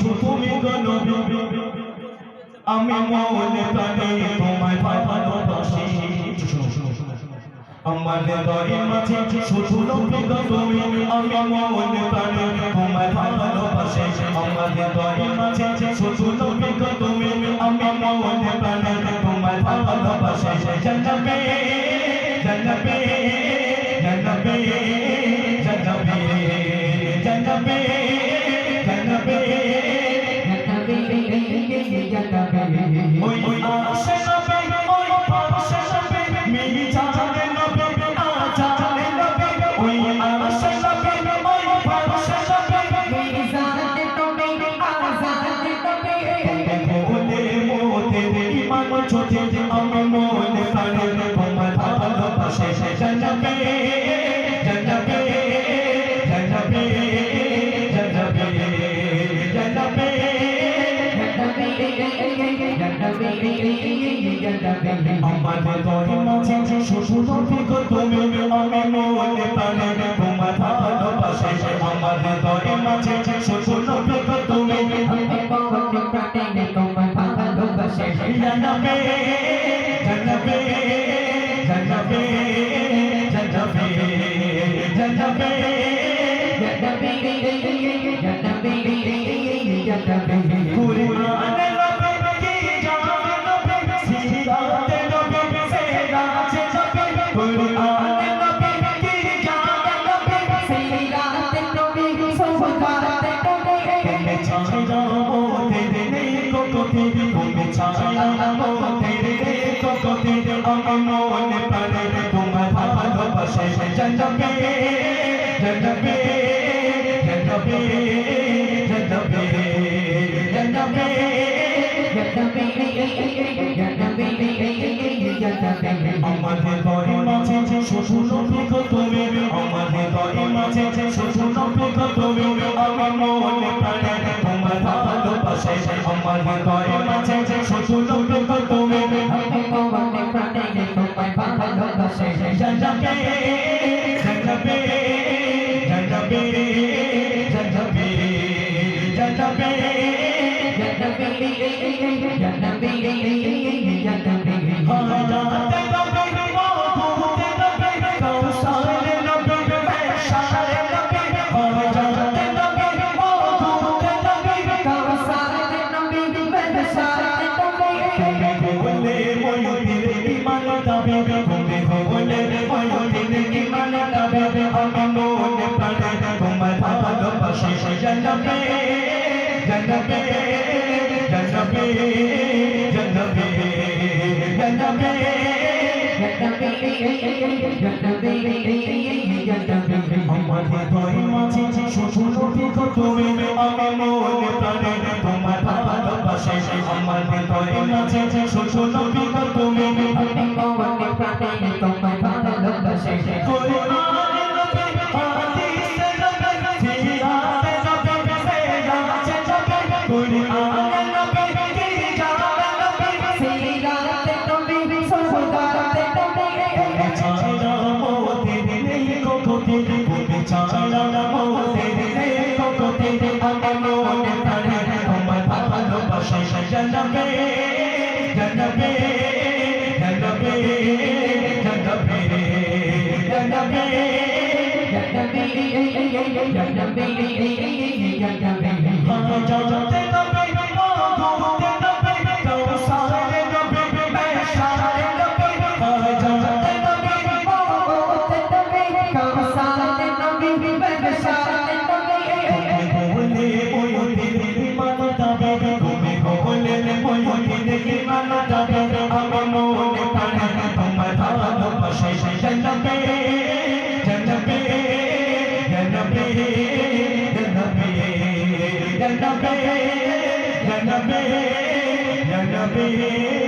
শুধু তুমি গো নবী আমি মনে প্রাণে তোমায় ভালোবাসি আমার হৃদয়ের মাঝে শুধু নবী গো তুমি আমি মনে প্রাণে তোমায় ভালোবাসি আমার হৃদয়ের মাঝে শুধু নবী গো তুমি আমি মনে প্রাণে তোমায় ভালোবাসি জন্নতে জন্নতে জন্নতে জন্নতে জন্নতে জন্নতে ওই আশে নবে ওই পাশে নবে মিলি জানে নবে আজানে নবে ওই আশে নবে ওই পাশে নবে মিলি জানে নবে আজানে নবে মনে মতে ঈমান ছোটে আমি মনে প্রাণে তোমার ভালোবাসি জন্নতে জন্নতে জন্নতে জন্নতে জন্নতে আমার হৃদয়ের মাঝে শুধু নবী গো তুমি আমি মনে প্রাণে তোমায় ভালোবাসি আমার হৃদয়ের মাঝে শুধু নবী গো তুমি আমি মনে প্রাণে তোমায় ভালোবাসি জন্নতে জন্নতে জন্নতে জন্নতে জন্নতে কুরআনে জন্নতে জন্নতে জন্নতে জন্নতে জন্নতে আমার হৃদয়ের মাঝে শুধু নবী গো তুমি আমার হৃদয়ের মাঝে শুধু নবী গো তুমি আমার মনে প্রাণে তোমায় ভালোবাসি আমার হৃদয়ের মাঝে শুধু নবী গো তুমি আমার মনে প্রাণে তোমায় ভালোবাসি জন্নতে জন্নতে জন্নতে জন্নতে জন্নতে জন্নতে জন্নতে জন্নতে জন্নতে জন্নতে আমার হৃদয়ের মাঝে শুধু নবী গো তুমি আমি মনে প্রাণে তোমায় ভালোবাসি আমার হৃদয়ের মাঝে শুধু নবী গো তুমি আমি মনে প্রাণে তোমায় ভালোবাসি জন্নতে জন্নতে জন্নতে জন্নতে জন্নতে জন্নতে জন্নতে জন্নতে